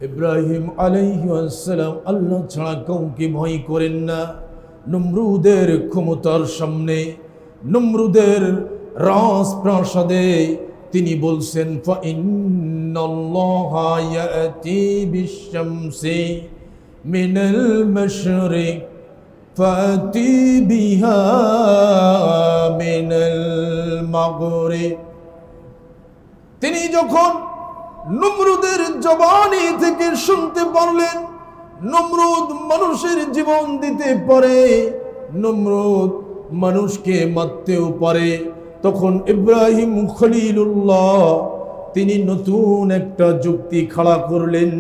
ইব্রাহিম আলাইহিস সালাম আল্লাহ ছাড়া কাউকে ভয় করেন না। নমরুদের ক্ষমতার সামনে, নমরুদের রাজপ্রাসাদে তিনি বলছেন ফা ইন্নাল্লাহা ইয়াতি বিশ-শামসি মিনাল মাশরিক ফাতি বিহা মিনাল মাগরিব। তিনি যখন নমরুদের জবানি থেকে শুনতে পারলেন নমরুদ মানুষের জীবন দিতে পারে, নমরুদ মানুষকে মারতেও পারে, তখন ইব্রাহিম খলিলুল্লাহ তিনি নতুন একটা যুক্তি খাড়া করলেন।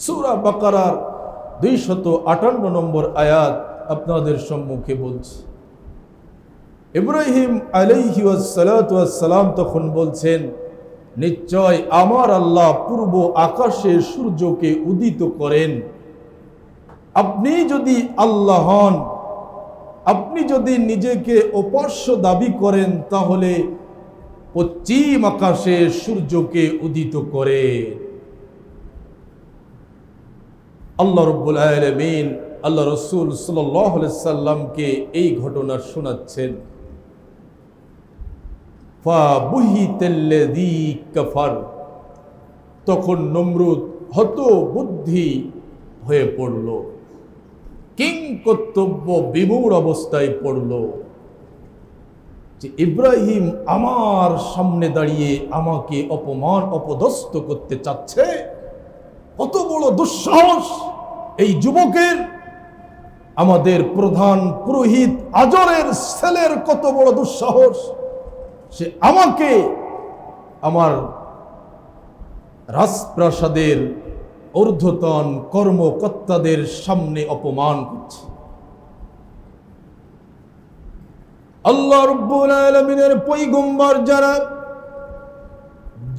সূরা বাকারার 258 নম্বর আয়াত আপনাদের সম্মুখে বলছি। ইব্রাহিম আলাইহিস সালাম তখন বলছেন, নিশ্চয় আমার আল্লাহ পূর্ব আকাশে সূর্যকে উদিত করেন। আপনি যদি আল্লাহ হন, আপনি যদি নিজেকে উপাস্য দাবি করেন, তাহলে পশ্চিম আকাশে সূর্যকে উদিত করেন। আল্লাহ রাব্বুল আলামিন আল্লাহ রাসূল সাল্লাল্লাহু আলাইহি সাল্লামকে এই ঘটনা শোনাচ্ছেন। ফাবুহিতাল্লাযী কাফার, তখন নমরুদ হতবুদ্ধি হয়ে পড়ল, কিংকর্তব্য বিমূঢ় অবস্থায় পড়ল যে ইব্রাহিম আমার সামনে দাঁড়িয়ে আমাকে অপমান অপদস্থ করতে চাচ্ছে। কত বড় দুঃসাহস এই যুবকের! আমাদের প্রধান পুরোহিত আজরের ছেলের কত বড় দুঃসাহস! সে আমাকে আমার রাজপ্রাসাদের ঊর্ধ্বতন কর্মকর্তাদের সামনে অপমান করছে। আল্লাহ রাব্বুল আলামিনের পয়গম্বর যারা,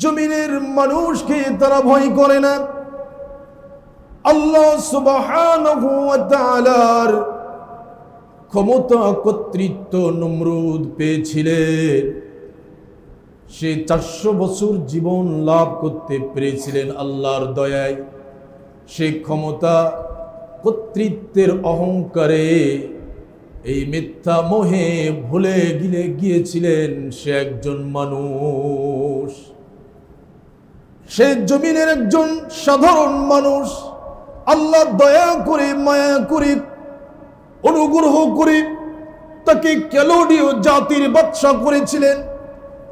জমিনের মানুষকে তারা ভয় করে না। আল্লাহ সুবহানাহু ওয়া তাআলার ক্ষমতা কর্তৃত্ব নমরুদ পেয়েছিলেন। সে 400 বছর জীবন লাভ করতে পেরেছিলেন আল্লাহর দয়ায়। সে ক্ষমতা কর্তৃত্বের অহংকারে এই মিথ্যা মোহে ভুলে গিয়েছিলেন সে একজন মানুষ, সে জমিনের একজন সাধারণ মানুষ। আল্লাহ দয়া করে, মায়া করে, অনুগ্রহ করে তাকে ক্যালোডীয় জাতির বাদশা করেছিলেন।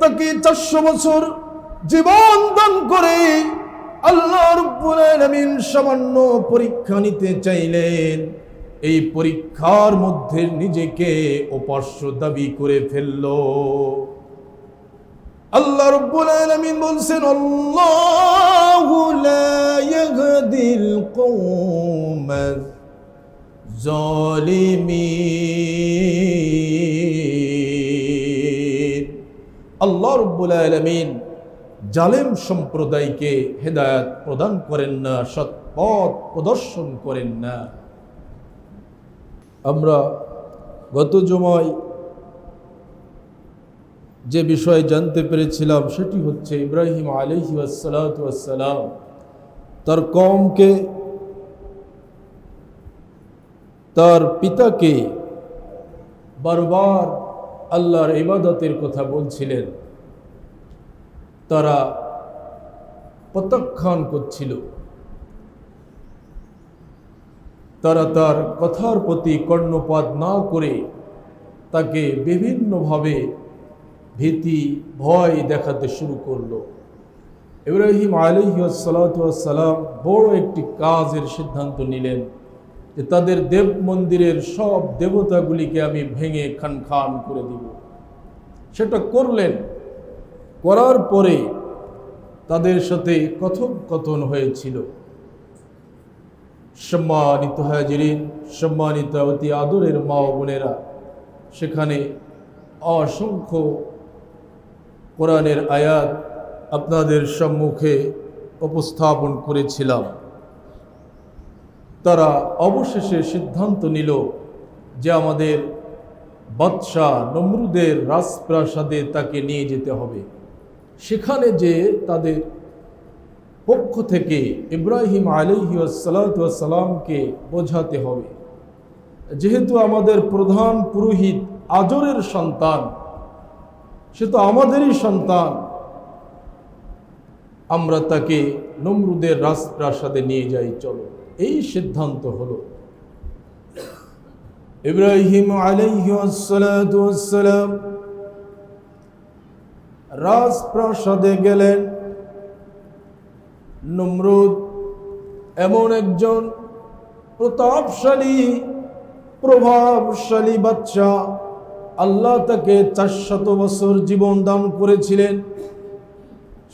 তাকে 400 বছর জীবন দান করে আল্লাহ রাব্বুল আলামিন সামান্য পরীক্ষা নিতে চাইলেন। এই পরীক্ষার মধ্যে নিজেকে উপাস্য দাবি করে ফেলল। আল্লাহ রাব্বুল আলামিন বলছেন, আল্লাহু লা ইয়াহদিল কওমাজ জালিমিন। আল্লাহ রাব্বুল আলামিন জালেম সম্প্রদায়কে হেদায়েত প্রদান করেন না, সৎ পথ প্রদর্শন করেন না। আমরা গত জুমায় যে বিষয় জানতে পেরেছিলাম সেটি হচ্ছে ইব্রাহিম আলাইহিস সালাম তার কওমকে, তার পিতাকে বারবার আল্লাহর ইবাদতের কথা বলছিলেন। তারা প্রত্যাখ্যান করছিল। তারা তার কথার প্রতি কর্ণপাত না করে তাকে বিভিন্নভাবে ভীতি ভয় দেখাতে শুরু করলো। ইব্রাহিম আলাইহিস সালাম বড় একটি কাজের সিদ্ধান্ত নিলেন যে তাদের দেব মন্দিরের সব দেবতাগুলিকে আমি ভেঙে খান খান করে দিব। সেটা করলেন। করার পরে তাদের সাথে কথোপকথন হয়েছিল। সম্মানিত হাজিরিন, সম্মানিত অতি আদরের মা ও বোনেরা, সেখানে অসংখ্য কোরআনের আয়াত আপনাদের সম্মুখে উপস্থাপন করেছিলাম। তারা অবশেষে সিদ্ধান্ত নিল যে আমাদের বাদশাহ নমরুদের রাজপ্রাসাদে তাকে নিয়ে যেতে হবে। সেখানে যে তাদের পক্ষ থেকে ইব্রাহিম আলাইহিস সালামকে বোঝাতে হবে, যেহেতু আমাদের প্রধান পুরোহিত আজরের সন্তান, সে তো আমাদেরই সন্তান, আমরা তাকে নমরুদের রাজপ্রাসাদে নিয়ে যাই, চলো। এই সিদ্ধান্ত হলো। ইব্রাহিম আলাইহিস সালাম রাজপ্রাসাদে গেলেন। নমরুদ এমন একজন প্রতাপশালী প্রভাবশালী বাচ্চা, আল্লাহ তাকে 400 বছর জীবন দান করেছিলেন।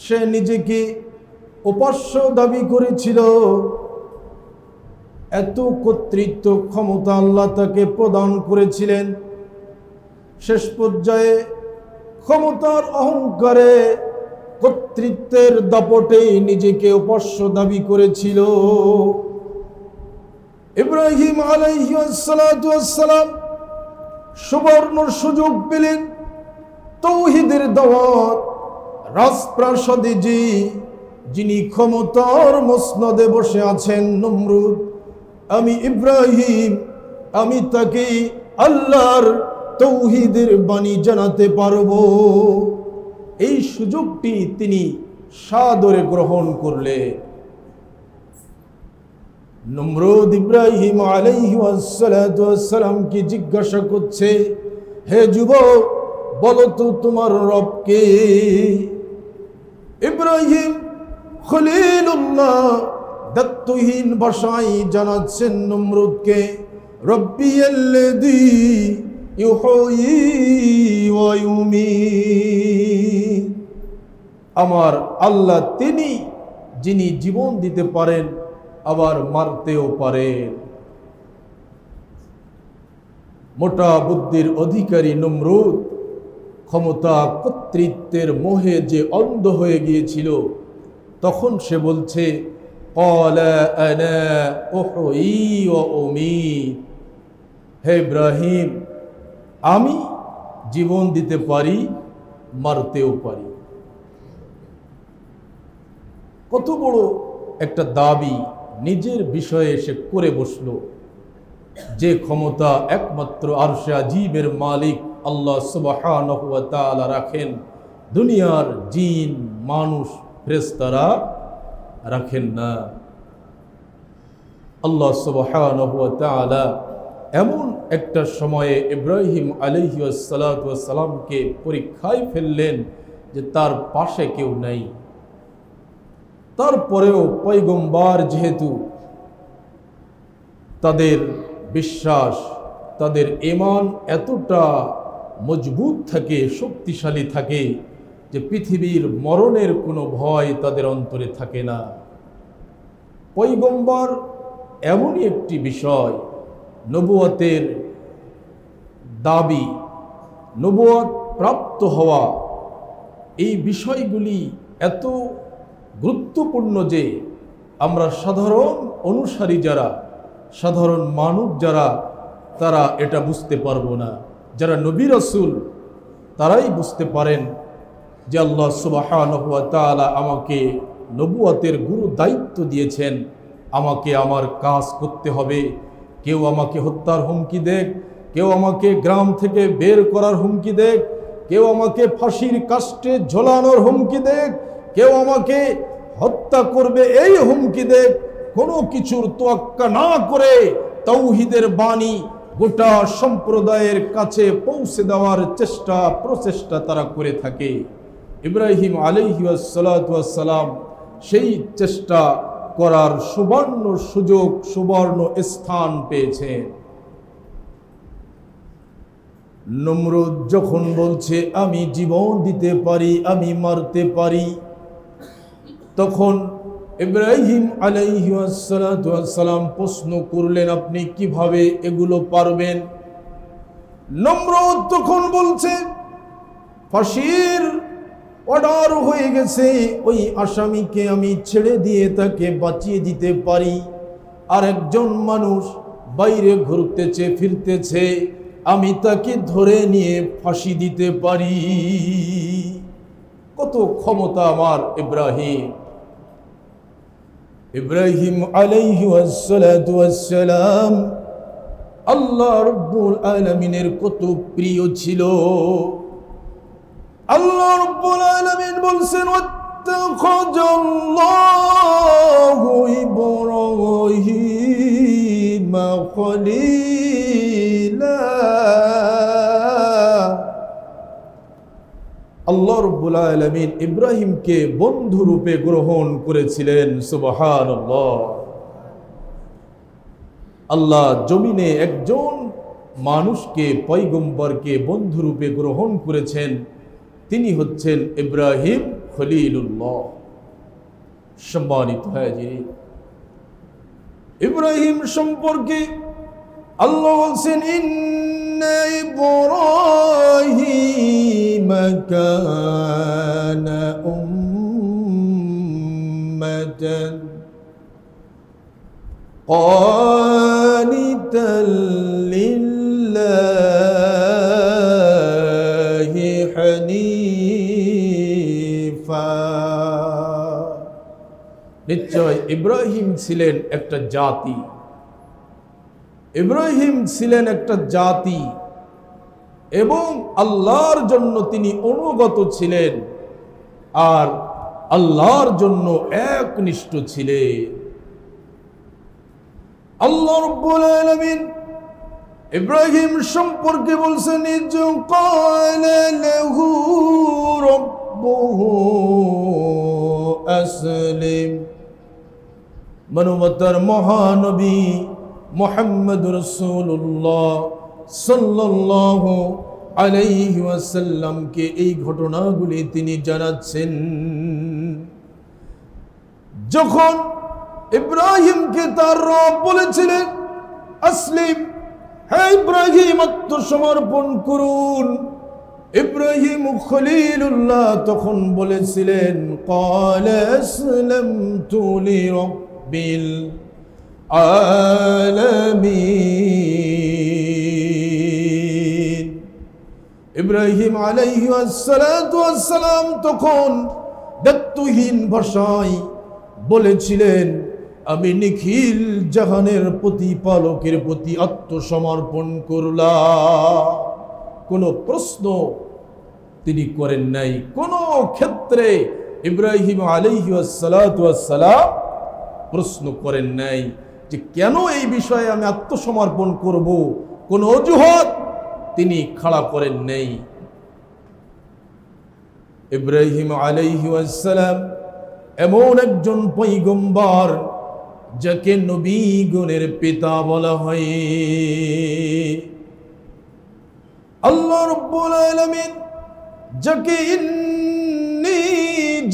সে নিজেকে উপাস্য দাবি করেছিল। এত কর্তৃত্ব ক্ষমতা আল্লাহ তাকে প্রদান করেছিলেন। শেষ পর্যায়ে ক্ষমতার অহংকারে, কর্তৃত্বের দাপটে নিজেকে উপাস্য দাবি করেছিল। ইব্রাহিম আলাইহিস সালাম সুবর্ণ সুযোগ পেলেন তাওহীদের দাওয়াত। রাজপ্রাসাদে যিনি ক্ষমতার মসনদে বসে আছেন নমরুদ, আমি ইব্রাহিম, আমি তাকে আল্লাহর তাওহীদের বাণী জানাতে পারবো। এই সুযোগটি তিনি সাদরে গ্রহণ করলেন। নমরুদ ইব্রাহিম আলাইহিস সালামকে জিজ্ঞাসা করছে, হে যুবক, বলো তো তোমার রব কে? ইব্রাহিম খলিলুল্লাহ দত্তহীন ভাষায় জানাচ্ছেন নমরুদকে, রব্বিয়াল্লাযী ইউহয়ী ওয়া ইউমীত, আমার আল্লাহ তিনি যিনি জীবন দিতে পারেন আবার মারতেও পারেন। মোটা বুদ্ধির অধিকারী নমরুদ ক্ষমতা কর্তৃত্বের মোহে যে অন্ধ হয়ে গিয়েছিল, তখন সে বলছে, ক্বালা আনা উহয়ী ওয়া উমীত, হে ইব্রাহিম, আমি জীবন দিতে পারি, মারতেও পারি। কত বড় একটা দাবি নিজের বিষয়ে সে করে বসলো, যে ক্ষমতা একমাত্র আরশে আজিমের মালিক আল্লাহ সুবহানাহু ওয়া তাআলা রাখেন, দুনিয়ার জিন মানুষ ফেরেশতারা রাখেন না। আল্লাহ সুবহানাহু ওয়া তাআলা এমন একটা সময়ে ইব্রাহিম আলাইহিস সালামকে পরীক্ষায় ফেললেন যে তার পাশে কেউ নাই। তারপরেও পয়গম্বর যেহেতু, তাদের বিশ্বাস, তাদের ঈমান এতটা মজবুত থাকে, শক্তিশালী থাকে যে পৃথিবীর মরণের কোনো ভয় তাদের অন্তরে থাকে না। পয়গম্বর এমনই একটি বিষয়, নবুয়তের দাবি, নবুয়ত প্রাপ্ত হওয়া, এই বিষয়গুলি এত গুরুত্বপূর্ণ যে আমরা সাধারণ অনুসারী যারা, সাধারণ মানুষ যারা, তারা এটা বুঝতে পারবো না। যারা নবী রাসূল তারাই বুঝতে পারেন যে আল্লাহ সুবহানাহু ওয়া তাআলা আমাকে নবুয়তের গুরু দায়িত্ব দিয়েছেন, আমাকে আমার কাজ করতে হবে। কেউ আমাকে হত্যার হুমকি দেখ, কেউ আমাকে গ্রাম থেকে বের করার হুমকি দেখ, কেউ আমাকে ফাঁসির কাস্টে ঝোলানোর হুমকি দেখ, কেউ আমাকে হত্যা করবে এই হুমকি দেখ, কোনো কিছুর তোয়াক্কা না করে তাওহীদের বাণী গোটা সম্প্রদায়ের কাছে পৌঁছে দেওয়ার প্রচেষ্টা তারা করে থাকে। ইব্রাহিম আলাইহিস সালাম সেই চেষ্টা করার সুবর্ণ সুযোগ, সুবর্ণ স্থান পেয়েছেন। নমরুদ যখন বলছে আমি জীবন দিতে পারি, আমি মারতে পারি, তখন ইব্রাহিম আলাইহিস সালাম প্রশ্ন করলেন, আপনি কিভাবে এগুলো পারবেন? নমরুদ তখন বলছে, ফাঁসির অর্ডার হয়ে গেছে, ওই আসামিকে আমি ছেড়ে দিয়ে তাকে বাঁচিয়ে দিতে পারি। আর একজন মানুষ বাইরে ঘুরতেছে ফিরতেছে, আমি তাকে ধরে নিয়ে ফাঁসি দিতে পারি। কত ক্ষমতা আমার ইব্রাহিম! ইব্রাহিম আলাইহি ওয়াসসালাতু ওয়াসসালাম আল্লাহ রাব্বুল আলামিনের কত প্রিয় ছিল। আল্লাহ রাব্বুল আলামিন বলছেন ওয়াত্তাখাযাল্লাহু ইব্রাহিমা খলীলা। আল্লাহ রাব্বুল আলামিন ইব্রাহিমকে বন্ধু রূপে গ্রহণ করেছিলেন। সুবহানাল্লাহ। আল্লাহ জমিনে একজন মানুষকে, পয়গম্বরকে বন্ধু রূপে গ্রহণ করেছেন, তিনি হচ্ছেন ইব্রাহিম খলিলুল্লাহ। সম্মানিত হাজিরিন, ইব্রাহিম সম্পর্কে আল্লাহ বলছেন ইন্না ইব্রাহিমা কানা উম্মাতান قانتا لله حنيفا। নিশ্চয় ইব্রাহিম ছিলেন একটা জাতি, ইব্রাহিম ছিলেন একটা জাতি এবং আল্লাহর জন্য তিনি অনুগত ছিলেন আর আল্লাহর জন্য একনিষ্ঠ ছিলেন। আল্লাহ রাব্বুল আলামিন ইব্রাহিম সম্পর্কে বলছেন ইয ক্বালা লাহু রাব্বুহু আসলিম। মানবতার মহানবী মুহাম্মদুর রাসূলুল্লাহ সাল্লাল্লাহু আলাইহি ওয়াসাল্লামকে এই ঘটনাগুলি তিনি জানাচ্ছেন। যখন ইব্রাহিমকে তার রব বলেছিলেন আসলিম, হে ইব্রাহিম আত্মসমর্পণ করুন, ইব্রাহিম খলিলুল্লাহ তখন বলেছিলেন ক্বালা আসলামতু লিরাব্বিল আলামিন। ইব্রাহিম আলাইহিস সালাতু ওয়াস সালাম তখন দায়িত্বহীন ভাষায় বলেছিলেন আমি নিখিল জাহানের প্রতিপালকের প্রতি আত্মসমর্পণ করলাম। কোনো প্রশ্ন তিনি করেন নাই, কোনো ক্ষেত্রে ইব্রাহিম আলাইহিস সালাতু ওয়াস সালাম প্রশ্ন করেন নাই যে কেন এই বিষয়ে আমি আত্মসমর্পণ করব, কোন অজুহাত তিনি খাড়া করেন নাই। ইব্রাহিম আলাইহিস সালাম এমন একজন পয়গম্বর যাকে নবীগণের পিতা বলা হয়। আল্লাহ রাব্বুল আলামিন যাকে ইন্নী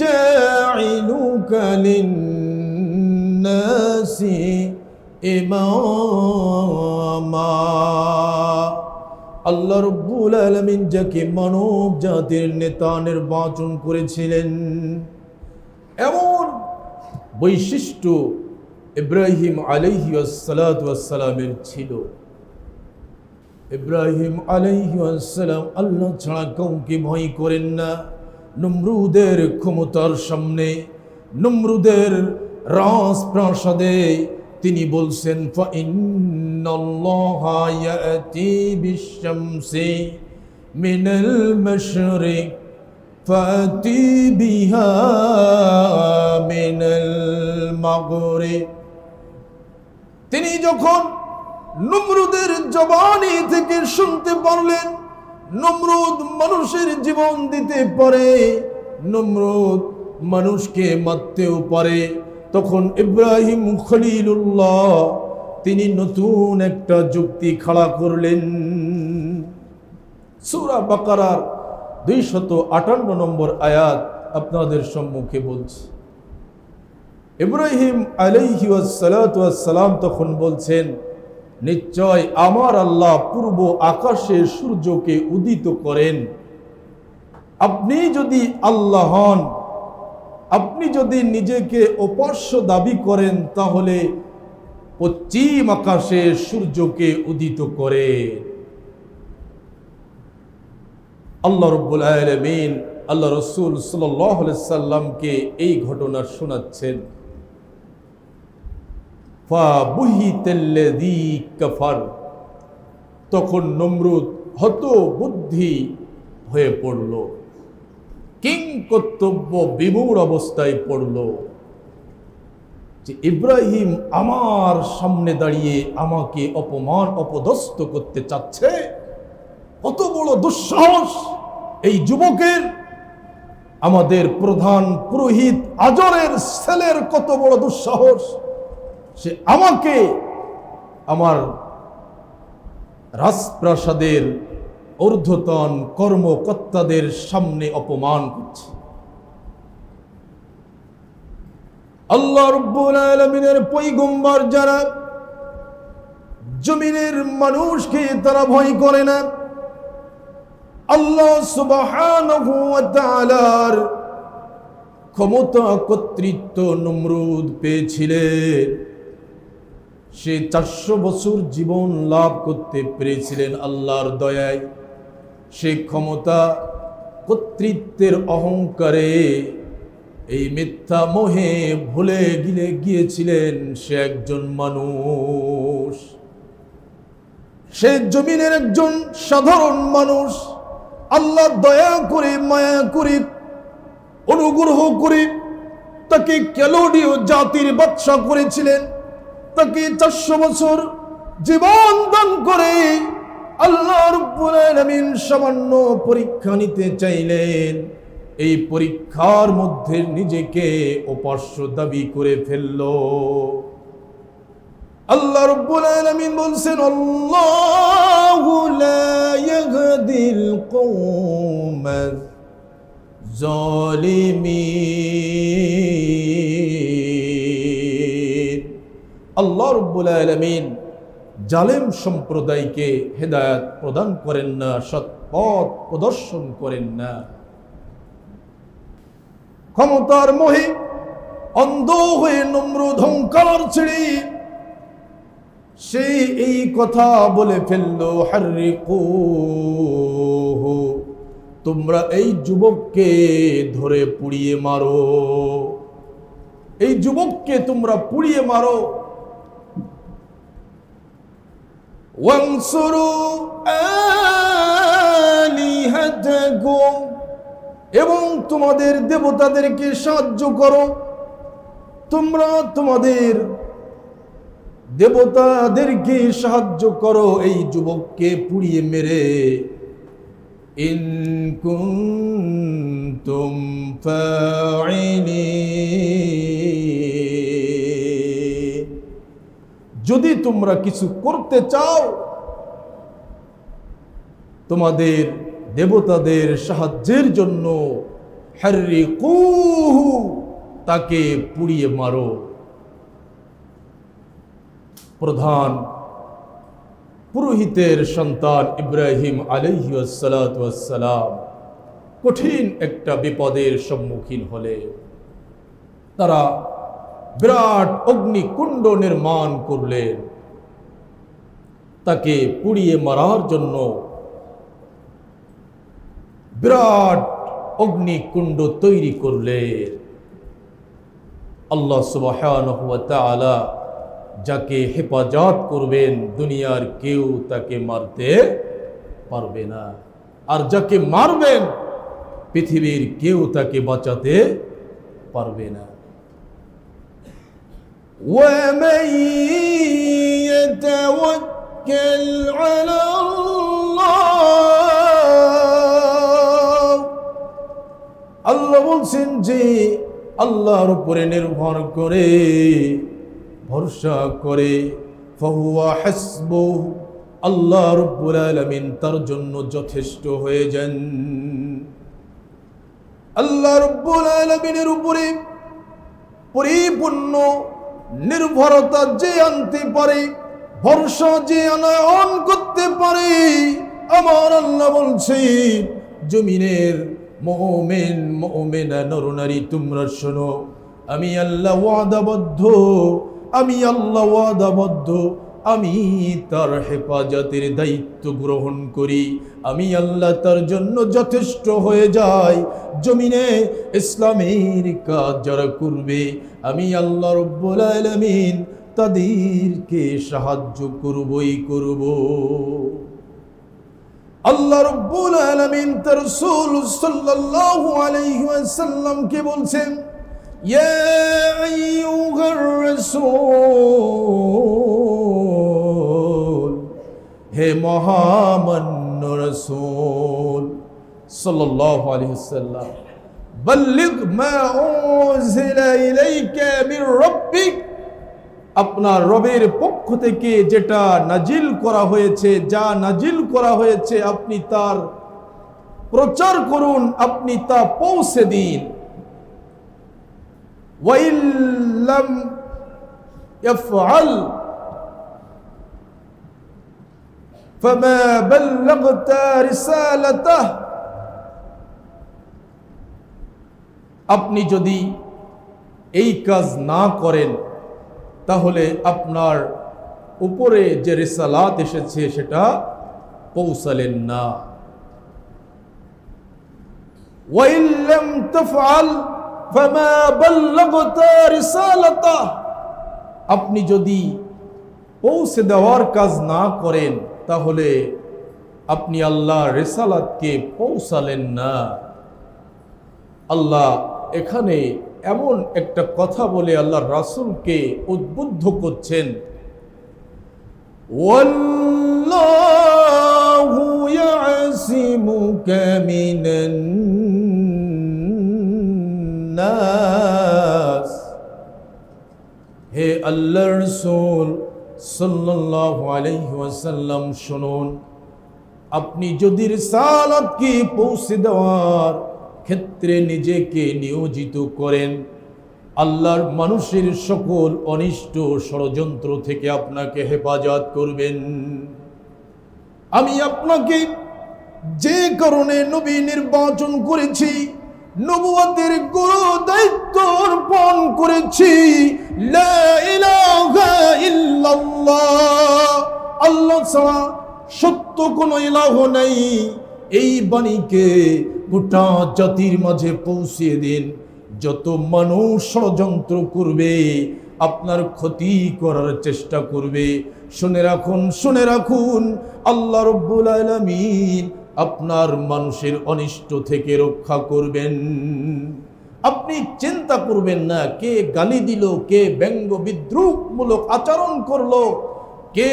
জাইলুকা লিন-নাসি ইমামা, আল্লাহ রাব্বুল আলামিন যাকে মানব জাতির নেতা নির্বাচন করেছিলেন, এমন বৈশিষ্ট্য ইব্রাহিম আলাইহিস সালাতু ওয়াস সালামের ছিল। ইব্রাহিম আলাইহিস সালাম আল্লাহ ছাড়া কাউকে ভয় করেন না। নমরুদের ক্ষমতার সামনে, নমরুদের রাজপ্রাসাদে তিনি বলছেন ফা ইন্নাল্লাহা ইয়াতি বিশ-শামসি মিনাল মাশরিক ফাতি বিহা মিনাল মাগরিব। তিনি যখন নমরুদের জবানি থেকে শুনতে পারলেন নমরুদ মানুষের জীবন দিতে পারে, নমরুদ মানুষকে মারতেও পারে, তখন ইব্রাহিম খলিলুল্লাহ তিনি নতুন একটা যুক্তি খাড়া করলেন। সূরা বাকারার 258 নম্বর আয়াত আপনাদের সম্মুখে বলছি। ইব্রাহিম আলাইহিস সালাতু ওয়াস সালাম তখন বলছেন নিশ্চয় আমার আল্লাহ পূর্ব আকাশে সূর্যকে উদিত করেন। আপনি যদি আল্লাহ হন, আপনি যদি নিজেকে উপাস্য দাবি করেন, তাহলে পশ্চিম আকাশে সূর্যকে উদিত করে। আল্লাহ রাব্বুল আলামিন আল্লাহ রাসূল সাল্লাল্লাহু আলাইহি সাল্লামকে এই ঘটনা শোনাচ্ছেন। ফাবুহিতাল্লাযী কাফার, তখন নমরুদ হতবুদ্ধি হয়ে পড়ল, কিং কর্তব্য বিমূঢ় অবস্থায় পড়ল যে ইব্রাহিম আমার সামনে দাঁড়িয়ে আমাকে অপমান অপদস্থ করতে চাচ্ছে। কত বড় দুঃসাহস এই যুবকের! আমাদের প্রধান পুরোহিত আজরের ছেলের কত বড় দুঃসাহস! সে আমাকে আমার রাজপ্রাসাদের ঊর্ধ্বতন কর্মকর্তাদের সামনে অপমান করছে। আল্লাহ রাব্বুল আলামিনের পয়গম্বর যারা, জমিনের মানুষকে তারা ভয় করে না। আল্লাহ সুবহানাহু ওয়া তাআলার ক্ষমতা কর্তৃত্ব নমরুদ পেয়েছিলেন। সে 400 বছর জীবন লাভ করতে পেরেছিলেন আল্লাহর দয়ায়। সে ক্ষমতা কর্তৃত্বের অহংকারে, এই মিথ্যা মোহে ভুলে গিয়েছিলেন সে একজন মানুষ। সে জমিনের একজন সাধারণ মানুষ। আল্লাহ দয়া করে, মায়া করে, অনুগ্রহ করে তাকে ক্যালোডীয় জাতির বাদশা করেছিলেন। তাকে 400 বছর জীবন দান করে আল্লাহ রাব্বুল আলামিন সামান্য পরীক্ষা নিতে চাইলেন। এই পরীক্ষার মধ্যে নিজেকে উপাস্য দাবি করে ফেলল। আল্লাহ রাব্বুল আলামিন বলছেন, আল্লাহু লা ইয়াহদিল কওমাজ জালিমিন। আল্লাহ রাব্বুল আলামিন জালেম সম্প্রদায়কে হেদায়েত প্রদান করেন না, সৎ পথ প্রদর্শন করেন না। ক্ষমতার মোহে অন্ধ হয়ে নমরুদ অহংকার ছেড়ে সে এই কথা বলে ফেলল, হাররিকুহু, তোমরা এই যুবককে ধরে পুড়িয়ে মারো, এই যুবককে তোমরা পুড়িয়ে মারো। ওয়ানসুরু আলিহাতাকুম, এবং তোমাদের দেবতাদেরকে সাহায্য করো। তোমরা তোমাদের দেবতাদেরকে সাহায্য করো এই যুবককে পুড়িয়ে মেরে। ইন কুনতুম ফাইলিন, যদি তোমরা কিছু করতে চাও, তোমাদের দেবতাদের সাহায্যের জন্য হাররিকুহু, তাকে পুড়িয়ে মারো। প্রধান পুরোহিতের সন্তান ইব্রাহিম আলাইহিস সালাতু ওয়াস সালাম কঠিন একটা বিপদের সম্মুখীন হলে তারা বিরাট অগ্নিকুণ্ড নির্মাণ করলেন। তাকে পুড়িয়ে মারার জন্য বিরাট অগ্নিকুণ্ড তৈরি করলেন। আল্লাহ সুবহানাহু ওয়া তাআলা যাকে হেফাজত করবেন, দুনিয়ার কেউ তাকে মারতে পারবে না। আর যাকে মারবেন, পৃথিবীর কেউ তাকে বাঁচাতে পারবে না। وَمَن يَتَوَكَّلْ عَلَى اللَّهِ, আল্লাহ বলছেন যে আল্লাহর উপরে নির্ভর করে, ভরসা করে, ফাহুয়া হাসবুহু, আল্লাহ রাব্বুল আলামিন তার জন্য যথেষ্ট হয়ে যান। আল্লাহ রাব্বুল আলামিনের উপরে পরিপূর্ণ নির্ভরতা যে আনতে পারে, ভরসা যে আনয়ন করতে পারে, আমার আল্লাহ বলছে, জমিনের মুমিন মুমিনা নরনারী তোমরা শোনো, আমি আল্লাহ ওয়াদাবদ্ধ, আমি আল্লাহ ওয়াদাবদ্ধ, আমি তার হেফাজতের দায়িত্ব গ্রহণ করি। আমি আল্লাহ তার জন্য যথেষ্ট হয়ে যাই। জমিনে ইসলামের কাজ যারা করবে, আমি আল্লাহ রাব্বুল আলামিন তাদেরকে সাহায্য করবই করব। আল্লাহ রাব্বুল আলামিন তার রাসূল সাল্লাল্লাহু আলাইহি ওয়াসাল্লাম কে বলছেন, ইয়া আইয়ুহার রাসূল, হে মহামান্য রাসূল সাল্লাল্লাহু আলাইহি ওয়াসাল্লাম, বাল্লিগ মা উনজিলা ইলাইকা মির রাব্বিক, আপনার রবের পক্ষ থেকে যেটা নাজিল করা হয়েছে, যা নাজিল করা হয়েছে আপনি তার প্রচার করুন, আপনি তা পৌঁছে দিন। ওয়াইল্লাম ইয়াফআল ফামা বাল্লাগতা রিসালাতাহ, আপনি যদি এই কাজ না করেন তাহলে আপনার উপরে যে রিসালাত এসেছে সেটা পৌঁছালেন না। ওয়াইল্লাম তাফআল ফামা বাল্লাগতা রিসালাতাহ, আপনি যদি পৌঁছে দেওয়ার কাজ না করেন তাহলে আপনি আল্লাহর রিসালাতকে পৌঁছালেন না। আল্লাহ এখানে এমন একটা কথা বলে আল্লাহর রাসূলকে উদ্বুদ্ধ করছেন, ওয়াল্লাহু ইয়াসিমুকা মিনান নাস, হে আল্লাহর রাসূল সাল্লাল্লাহু আলাইহি ওয়াসাল্লাম শুনুন, আপনি যদি রিসালাতকে পৌঁছে দেওয়ার ক্ষেত্রে নিজেকে নিয়োজিত করেন, আল্লাহর মানুষের সকল অনিষ্ট ষড়যন্ত্র থেকে আপনাকে হেফাজত করবেন। আমি আপনাকে যে কারণে নবী নির্বাচন করেছি, নবুয়তের গুরু দায়িত্ব অর্পণ করেছি, লা ইলাহা ইল্লাল্লাহ, আল্লাহ ছাড়া সত্য কোনো ইলাহ নাই, এই বাণীকে গোটা জাতির মাঝে পৌঁছিয়ে দিন। যত মানুষ ষড়যন্ত্র করবে, আপনার ক্ষতি করার চেষ্টা করবে, শুনে রাখুন আল্লাহ রাব্বুল আলামিন আপনার মানুষের অনিষ্ট থেকে রক্ষা করবেন। আপনি চিন্তা করবেন না কে গালি দিল, কে ব্যঙ্গ বিদ্রুপমূলক আচরণ করলো, কে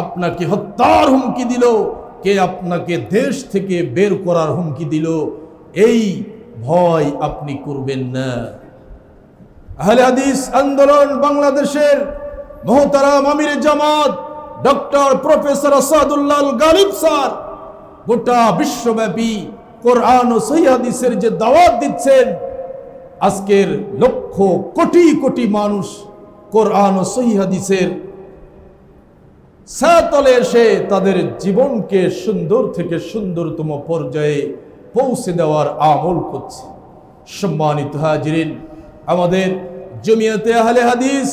আপনাকে হত্যার হুমকি দিল, কে আপনাকে দেশ থেকে বের করার হুমকি দিল, এই ভয় আপনি করবেন না। আহলে হাদিস আন্দোলন বাংলাদেশের মোহতারাম আমির জামাত doctor professor Asadullah Galib sir গোটা বিশ্বব্যাপী কোরআন ও সহিহ হাদিসের যে দাওয়াত দিচ্ছেন, আজকের লক্ষ কোটি কোটি মানুষ কোরআন ও সহিহ হাদিসের ছায়াতলে এসে তাদের জীবনকে সুন্দর থেকে সুন্দরতম পর্যায়ে পৌঁছে দেওয়ার আমল করছে। সম্মানিত হাজিরিন, আমাদের জমিয়তে আহলে হাদিস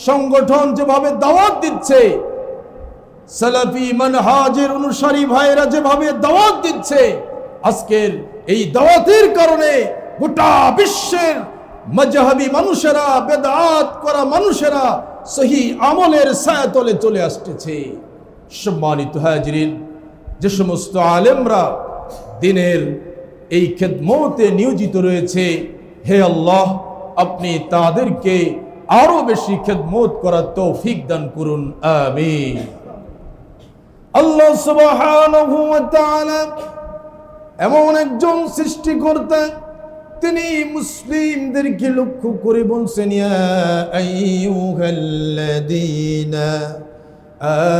সংগঠন যেভাবে দাওয়াত দিচ্ছে, সালাফি মানহাজের অনুসারী ভাইরা যেভাবে দাওয়াত দিচ্ছে, আজকের এই দাওয়াতের কারণে গোটা বিশ্বের মাযহাবী মানুষেরা, বেদাত করা মানুষেরা সহি আমলের ছায়াতলে চলে আসতেছে। সম্মানিত হাজিরিন, যে সমস্ত আলেমরা দিনের এই খেদমতে নিয়োজিত রয়েছে, হে আল্লাহ আপনি তাদেরকে আরো বেশি খেদমত করার তৌফিক দান করুন, আমিন। আল্লাহ সুবহানাহু ওয়া তাআলা এমন একজন সৃষ্টিকর্তা, তিনি মুসলিমদেরকে লক্ষ্য করে বলছেন, ইয়া আইয়ুহাল্লাযীনা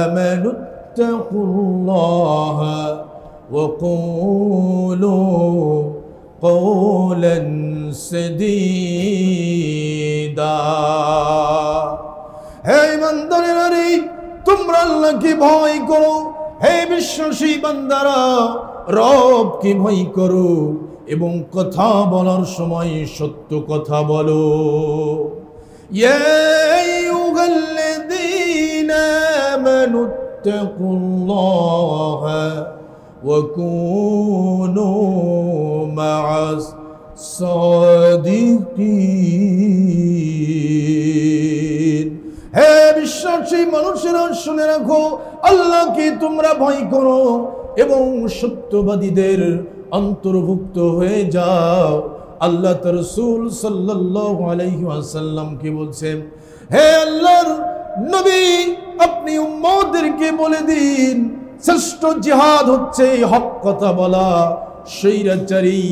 আমানুত্তাকুল্লাহা ওয়া কুলু কওলান সাদীদা, হে ইমানদারেরা, তোমরা আল্লাহকে ভয় করো, হে বিশ্বাসী বান্দারা রবকে ভয় করো এবং কথা বলার সময় সত্য কথা বলো। ইয়া আইয়ুহাল্লাযীনা আমানুত্তাকুল্লাহা ওয়া কুনু মা'আস সাদিকিন, হে বিশ্বাসী মানুষেরা শুনে রাখো, আল্লাহকে তোমরা ভয় করো এবং সত্যবাদীদের অন্তর্ভুক্ত হয়ে যাও। আল্লাহ তার রাসূল সাল্লাল্লাহু আলাইহি ওয়াসাল্লামকে বলছেন, হে আল্লাহর নবী, আপনি উম্মতদেরকে বলে দিন, শ্রেষ্ঠ জিহাদ হচ্ছে হক কথা বলা স্বৈরাচারী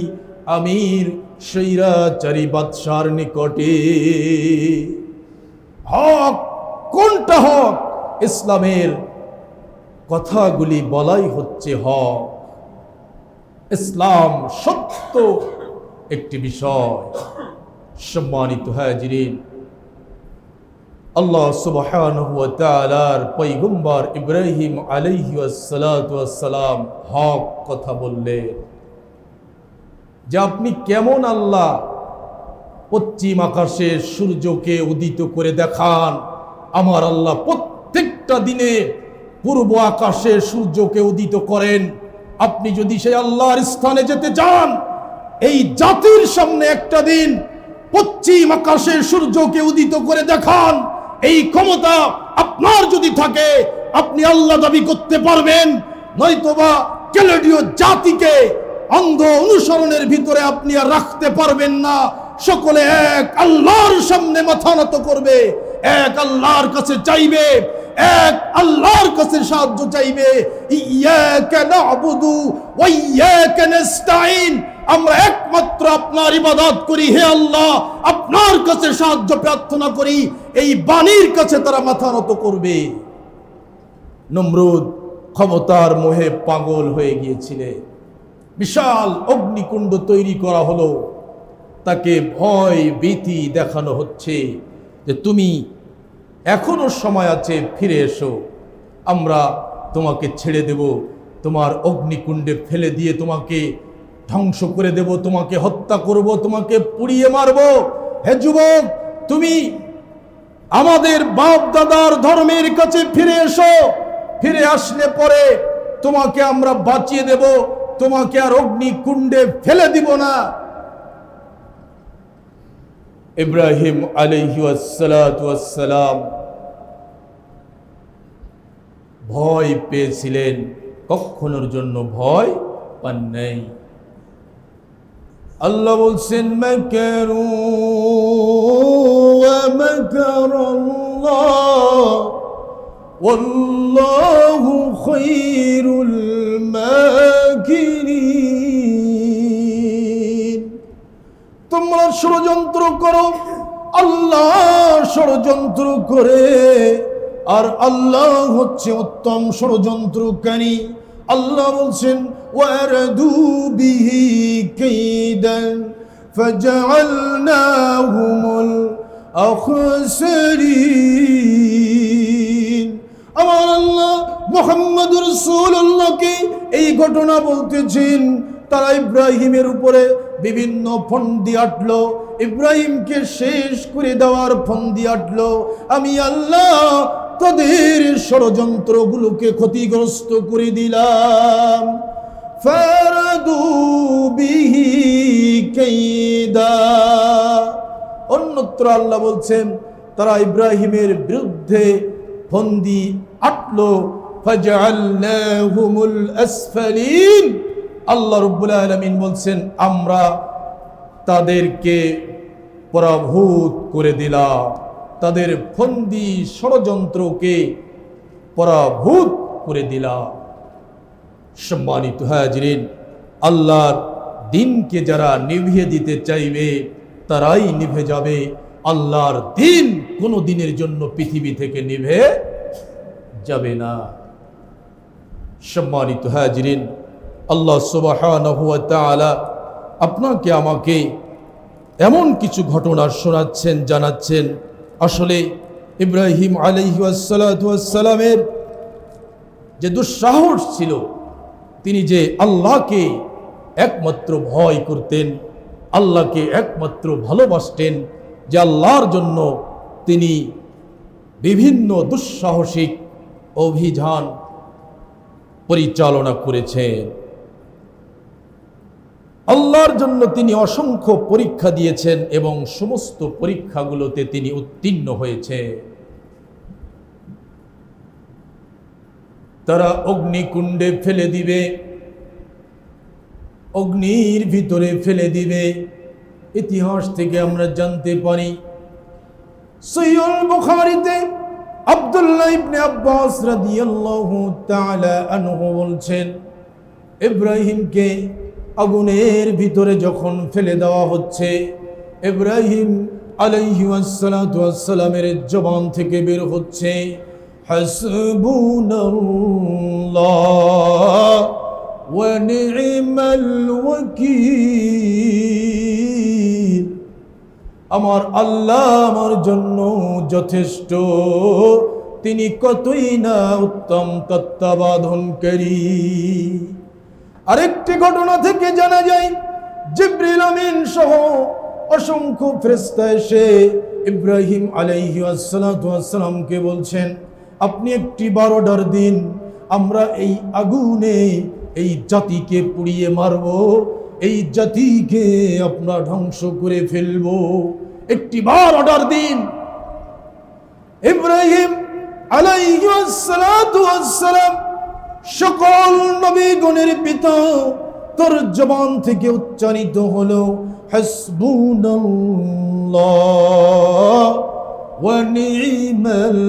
আমির, স্বৈরাচারী বাদশার নিকটে। হক কোনটা? হক ইসলামের কথাগুলি বলাই হচ্ছে হক। ইসলাম সত্য একটি বিষয়। সম্মানিত হাজিরিন, আল্লাহ সুবহানাহু ওয়া তাআলার পয়গম্বর ইব্রাহিম আলাইহিস সালাতু ওয়াস সালাম হক কথা বললেন যে আপনি কেমন আল্লাহ পশ্চিম আকাশে সূর্যকে উদিত করে দেখান। আমার আল্লাহ প্রত্যেকটা দিনে পূর্ব আকাশে সূর্যকে উদিত করেন। আপনি যদি সেই আল্লাহর স্থানে যেতে চান, এই জাতির সামনে একটা দিন পশ্চিম আকাশে সূর্যকে উদিত করে দেখান, এই ক্ষমতা আপনার যদি থাকে, আপনি আল্লাহ দাবি করতে পারবেন। নয়তোবা কেলেডীয় জাতিকে অন্ধ অনুসরণের ভিতরে আপনি আর রাখতে পারবেন না। সকলে এক আল্লাহর সামনে মাথা নত করবে, এক আল্লাহর কাছে চাইবে, এক আল্লাহর কাছে সাহায্য চাইবে। ইয়াকা না'বুদু ওয়া ইয়াকা নাস্তাঈন, আমরা একমাত্র আপনার ইবাদত করি, হে আল্লাহ আপনার কাছে সাহায্য প্রার্থনা করি, এই বাণীর কাছে তারা মাথা নত করবে। নমরুদ ক্ষমতার মোহে পাগল হয়ে গিয়েছিলেন। বিশাল অগ্নিকুণ্ড তৈরি করা হলো, তাকে ভয় ভীতি দেখানো হচ্ছে যে তুমি এখনো সময় আছে, ফিরে এসো, আমরা তোমাকে ছেড়ে দেব, তোমার অগ্নিকুণ্ডে ফেলে দিয়ে তোমাকে ধ্বংস করে দেব, তোমাকে হত্যা করব, তোমাকে পুড়িয়ে মারব। হে যুবক, তুমি আমাদের বাপ দাদার ধর্মের কাছে ফিরে এসো, ফিরে আসলে পরে তোমাকে আমরা বাঁচিয়ে দেব, তোমাকে আর অগ্নিকুণ্ডে ফেলে দিব না। ইব্রাহিম আলাইহিস সালাতু ওয়াস সালাম ভয় পেয়েছিলেন, কখনোর জন্য ভয় পান নাই। আল্লাহ বলছেন, মাকারু ওয়া মাকারাল্লাহ ওয়াল্লাহু খায়রুল মাকিরিন। তোমরা ষড়যন্ত্র করো, আল্লাহ ষড়যন্ত্র করে, আর আল্লাহ হচ্ছে উত্তম ষড়যন্ত্রকারী। আল্লাহ বলছেন, ওয়ারাদু বিহি কাইদান ফাজআলনাহুমুল আখসারিন। আমার আল্লাহ মুহাম্মদুর রাসূলুল্লাহকে এই ঘটনা বলতেছেন। তারা ইব্রাহিমের উপরে বিভিন্ন ফন্দি আটলো, ইব্রাহিমকে শেষ করে দেওয়ার ফন্দি আটলো। আমি আল্লাহ তাদের ষড়যন্ত্রগুলোকে ক্ষতিগ্রস্ত করে দিলাম। ফারাদু বিহি কাইদা। অন্যত্র আল্লাহ বলছেন, তারা ইব্রাহিমের বিরুদ্ধে ফন্দি আটলো, ফাজআলনাহুমুল আসফালিন। আল্লাহ রাব্বুল আলামিন বলছেন, আমরা তাদেরকে পরাভূত করে দিলাম, তাদের ফন্দি ষড়যন্ত্রকে পরাভূত করে দিলাম। সম্মানিত হাজিরিন, আল্লাহর দিনকে যারা নিভিয়ে দিতে চাইবে তারাই নিভে যাবে। আল্লাহর দিন কোনো দিনের জন্য পৃথিবী থেকে নিভে যাবে না। সম্মানিত হাজিরিন, আল্লাহ সুবহানাহু ওয়া তাআলা আপনাকে আমাকে এমন কিছু ঘটনা শোনাচ্ছেন, জানাচ্ছেন। আসলে ইব্রাহিম আলাইহিস সালাতু ওয়াস সালামের যে দুঃসাহস ছিল, তিনি যে আল্লাহকে একমাত্র ভয় করতেন, আল্লাহকে একমাত্র ভালোবাসতেন, যে আল্লাহর জন্য তিনি বিভিন্ন দুঃসাহসিক অভিযান পরিচালনা করেছেন। আল্লাহর জন্য তিনি অসংখ্য পরীক্ষা দিয়েছেন এবং সমস্ত পরীক্ষাগুলোতে তিনি উত্তীর্ণ হয়েছে। তারা অগ্নিকুণ্ডে ফেলে দিবে, অগ্নির ভিতরে ফেলে দিবে। ইতিহাস থেকে আমরা জানতে পারি, সহিহুল বুখারীতে আব্দুল্লাহ ইবনে আব্বাস রাদিয়াল্লাহু তাআলা আনহু বলছেন, ইব্রাহিমকে আগুনের ভিতরে যখন ফেলে দেওয়া হচ্ছে, ইব্রাহিম আলাইহিস সালাতু ওয়াস সালামের জবান থেকে বের হচ্ছে, হাসবুনাল্লাহ ওয়া নি'মাল ওয়াকিল, আমার আল্লাহ আমার জন্য যথেষ্ট, তিনি কতই না উত্তম তত্ত্বাবধানকারী। আরেকটি ঘটনা থেকে জানা যায়, জিবরিল আমিন সহ অসংখ্য ফেরেশতা এসে ইব্রাহিম আলাইহিস সালাতু ওয়াস সালামকে বলছেন, আপনি একটি অর্ডার দিন, আমরা এই আগুনে এই জাতিকে পুড়িয়ে মারব, এই জাতিকে আমরা ধ্বংস করে ফেলব, একটি অর্ডার দিন। ইব্রাহিম আলাইহিস সালাতু ওয়াস সালাম সকল নবীগণের পিতা, তোর জবান থেকে উচ্চারিত হলো হাসবুনাল্লাহ ওয়া নি'মাল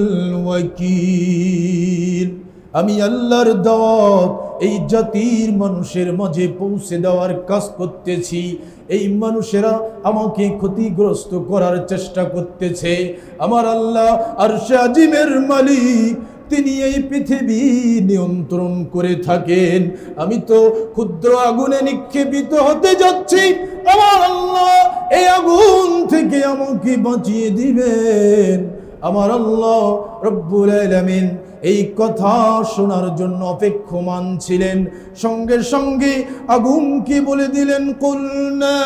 ওয়াকিল, আমি আল্লাহর দাওয়াত এই জাতির মানুষের মাঝে পৌঁছে দেওয়ার কাজ করতেছি। এই মানুষেরা আমাকে ক্ষতিগ্রস্ত করার চেষ্টা করতেছে, আমার আল্লাহ আরশে আজিমের মালিক, তিনি এই পৃথিবী নিয়ন্ত্রণ করে থাকেন। আমি তো ক্ষুদ্র আগুনে নিক্ষেপিত হতে যাচ্ছি, আমার আল্লাহ এই আগুন থেকে আমাকে বাঁচিয়ে দিবেন। আমার আল্লাহ রব্বুল আলামিন এই কথা শোনার জন্য অপেক্ষমান ছিলেন। সঙ্গে সঙ্গে আগুনকে বলে দিলেন, কুলনা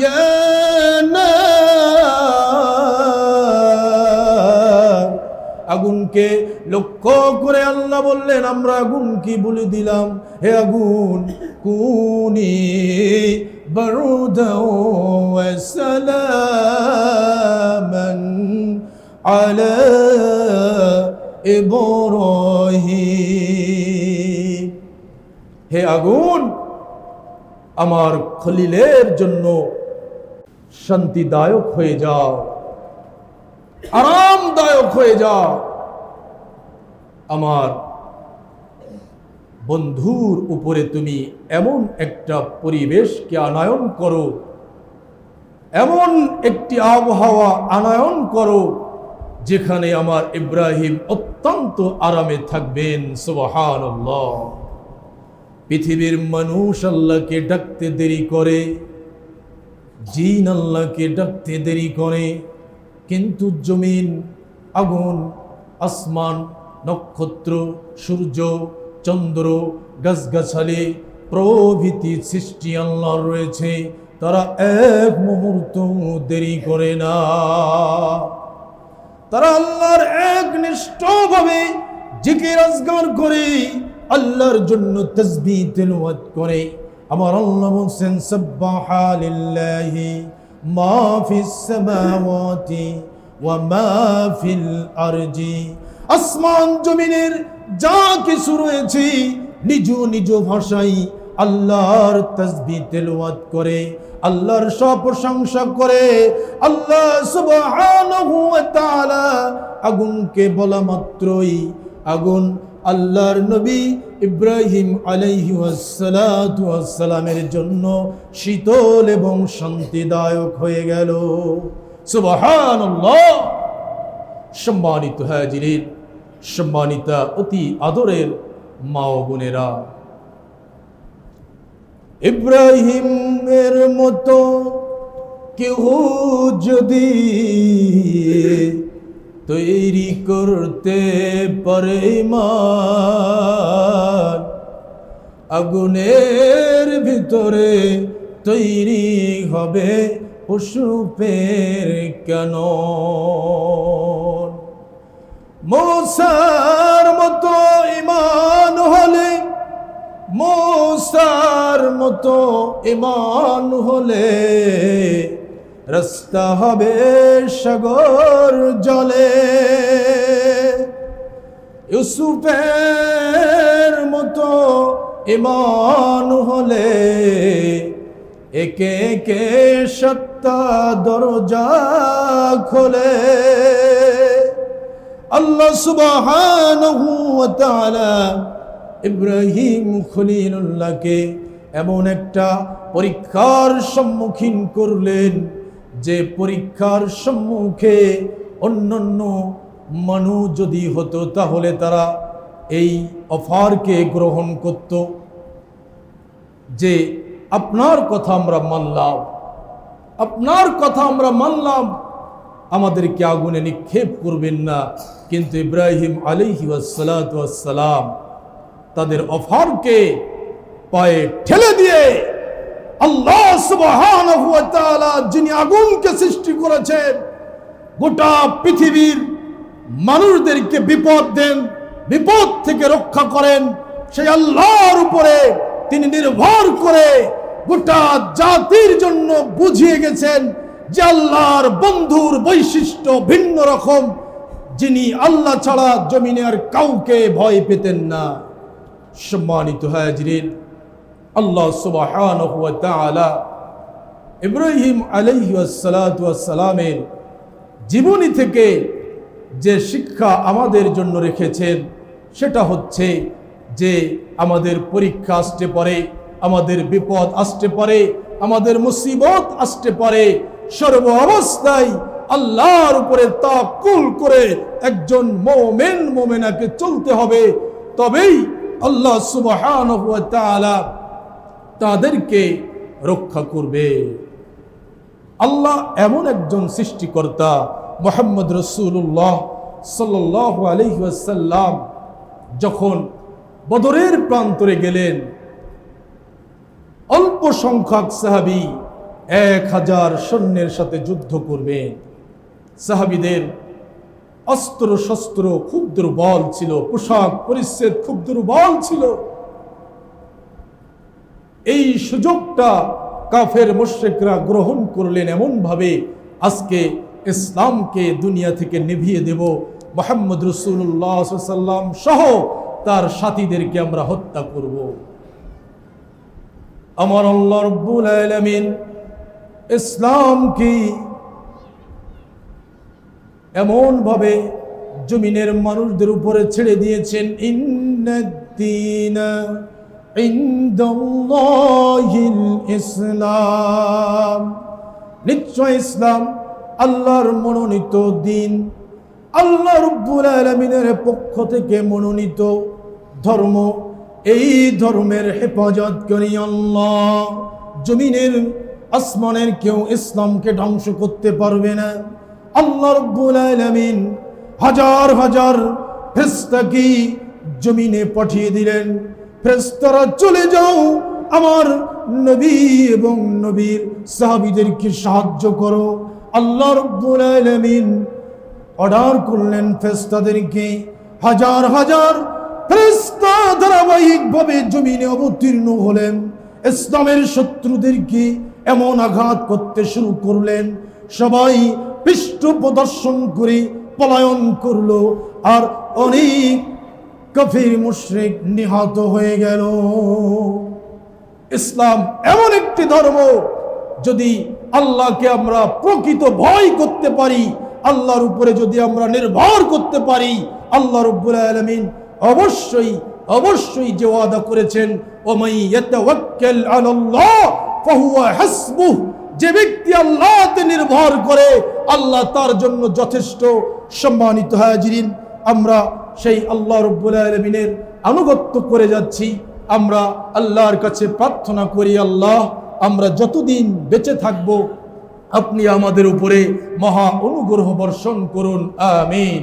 ইয়া নার, আগুনকে লক্ষ্য করে আল্লাহ বললেন, আমরা আগুনকে বলে দিলাম, হে আগুন, কুনি বারুদাও ওয়া সালামান আলা ইব্রাহিম, হে আগুন, আমার খলিলের জন্য শান্তিদায়ক হয়ে যাও, আরামদায়ক হয়ে যাও, আমার বন্ধুর উপরে তুমি এমন একটা পরিবেশকে আনয়ন করো, এমন একটি আবহাওয়া আনয়ন করো যেখানে আমার ইব্রাহিম অত্যন্ত আরামে থাকবেন। সুবহানাল্লাহ। পৃথিবীর মানুষ আল্লাহকে ডাকতে দেরি করে, জিন আল্লাহকে ডাকতে দেরি করে, কিন্তু জমিন, আগুন, আসমান, নক্ষত্র, সূর্য, চন্দ্র, গাছগাছালি প্রভৃতি সৃষ্টি আল্লাহর রয়েছে, তারা এক মুহূর্ত দেরি করে না। তারা আল্লাহর একনিষ্ঠভাবে জিকির আজগার করে, আল্লাহর জন্য তাসবিহ তেলাওয়াত করে। আমার আল্লাহ বলেন, সাব্বাহা লিল্লাহি মা ফিস সামাওয়াতি ওয়া মা ফিল আরজি, আসমান জমিনের যা কিছু রয়েছে নিজ নিজ ভাষায় আল্লাহর তাসবিহ তেলাওয়াত করে, আল্লাহর প্রশংসা করে। আল্লাহ সুবহানাহু ওয়া তাআলা আগুনকে বলা মাত্রই আগুন আল্লাহর নবী ইব্রাহিম আলাইহিস সালাতু ওয়াস সালামের জন্য শীতল এবং শান্তিদায়ক হয়ে গেল। সুবহানাল্লাহ। সম্মানিত হাজিরিন, সম্মানিতা অতি আদরের মা ও বোনেরা, ইব্রাহিমের মতো কেউ যদি তৈরি করতে পারে ঈমান, আগুনের ভিতরে তৈরি হবে পশুপের কেন? মুসার মতো ঈমান হলে, মুসার মতো মতো ঈমান হলে রাস্তা হবে সাগর জলে। ইউসুফের মতো ঈমান হলে একে একে সত্তা দরজা খোলে। আল্লাহ সুবহানাহু ওয়া তাআলা ইব্রাহিম খলিলুল্লাহকে এমন একটা পরীক্ষার সম্মুখীন করলেন যে পরীক্ষার সম্মুখে অন্যান্য মানুষ যদি হতো তাহলে তারা এই অফারকে গ্রহণ করত যে আপনার কথা আমরা মানলাম, আপনার কথা আমরা মানলাম, আমাদেরকে আগুনে নিক্ষেপ করবেন না। কিন্তু ইব্রাহিম আলাইহি ওয়াসসালাতু ওয়াসসালাম তাদের অফারকে পায়ে ঠেলে দিয়ে আল্লাহ সুবহানাহু ওয়া তাআলা যিনি আগুনকে সৃষ্টি করেছেন, গোটা পৃথিবীর মানুষদেরকে বিপদ দেন, বিপদ থেকে রক্ষা করেন, সেই আল্লাহর উপরে তিনি নির্ভর করে গোটা জাতির জন্য বুঝিয়ে গেছেন যে আল্লাহর বন্ধুর বৈশিষ্ট্য ভিন্ন রকম, যিনি আল্লাহ ছাড়া জমিনে আর কাউকে ভয় পেতেন না। সম্মানিত হাজিরিন, আল্লাহ সুবহানাহু ওয়া তাআলা ইব্রাহিম আলাইহি ওয়াসসালাতু ওয়াসসালামের জীবনী থেকে যে শিক্ষা আমাদের জন্য রেখেছেন সেটা হচ্ছে যে আমাদের পরীক্ষা আসতে পারে, আমাদের বিপদ আসতে পারে, আমাদের মুসিবত আসতে পারে, সর্ব অবস্থায় আল্লাহর উপরে তাওয়াক্কুল করে একজন মুমিন মুমিনাকে চলতে হবে। তবেই আল্লাহ সুবহানাহু ওয়া তাআলা তাদেরকে রক্ষা করবে। আল্লাহ এমন একজন সৃষ্টিকর্তা, মুহাম্মদ রাসূলুল্লাহ সাল্লাল্লাহু আলাইহি ওয়াসাল্লাম যখন বদরের প্রান্তরে গেলেন, অল্প সংখ্যক সাহাবী 1000 সৈন্যের সাথে যুদ্ধ করবেন। সাহাবীদের অস্ত্র শস্ত্র খুব দুর্বল ছিল, পোশাক পরিচ্ছদ খুব দুর্বল ছিল। এই সুযোগটা কাফের মুশরিকরা গ্রহণ করলেন এমন ভাবে, আজকে ইসলামকে দুনিয়া থেকে নিভিয়ে দেব, মুহাম্মদ রাসূলুল্লাহ সাল্লাল্লাহু আলাইহি ওয়াসাল্লাম সহ তার সাথীদেরকে আমরা হত্যা করব। আমার আল্লাহ রাব্বুল আলামিন ইসলামকে এমন ভাবে জমিনের মানুষদের উপরে ছেড়ে দিয়েছেন, ইন্নাদ-দীনা ইনদাল্লাহিল ইসলাম, নিশ্চয় ইসলাম আল্লাহর মনোনীত দিন, আল্লাহ রাব্বুল আলামিনের পক্ষ থেকে মনোনীত ধর্ম। এই ধর্মের হেফাজতকারী আল্লাহ। জমিনের আসমানের কেউ ইসলামকে ধ্বংস করতে পারবে না। আল্লাহ রাব্বুল আলামিন হাজার হাজার ফেরেশতাকে জমিনে পাঠিয়ে দিলেন, ফেরেশতারা চলে যাও, আমার নবী এবং নবীর সাহাবীদেরকে সাহায্য করো। আল্লাহ রাব্বুল আলামিন অর্ডার করলেন ফেরেশতাদেরকে, হাজার হাজার ফেরেশতা ধারাবাহিকভাবে জমিনে অবতীর্ণ হলেন, ইসলামের শত্রুদেরকে এমন আঘাত করতে শুরু করলেন, সবাই পৃষ্ঠ প্রদর্শন করে পলায়ন করলো, আর অনেক কাফির মুশরিক নিহত হয়ে গেল। ইসলাম এমন একটি ধর্ম, যদি আল্লাহকে আমরা প্রকৃত ভয় করতে পারি, আল্লাহর উপরে যদি আমরা নির্ভর করতে পারি, আল্লাহ রাব্বুল আলামিন অবশ্যই অবশ্যই যে ওয়াদা করেছেন, ওমাই ইয়াতাওয়াক্কাল আলাল্লাহ ফাহুয়া হাসবুহ, যে ব্যক্তি আল্লাহতে নির্ভর করে আল্লাহ তার জন্য যথেষ্ট। সম্মানিত হাজিরিন, আমরা সেই আল্লাহ রাব্বুল আলামিনের আনুগত্য করে যাচ্ছি। আমরা আল্লাহর কাছে প্রার্থনা করি, আল্লাহ আমরা যতদিন বেঁচে থাকব আপনি আমাদের উপরে মহা অনুগ্রহ বর্ষণ করুন, আমিন।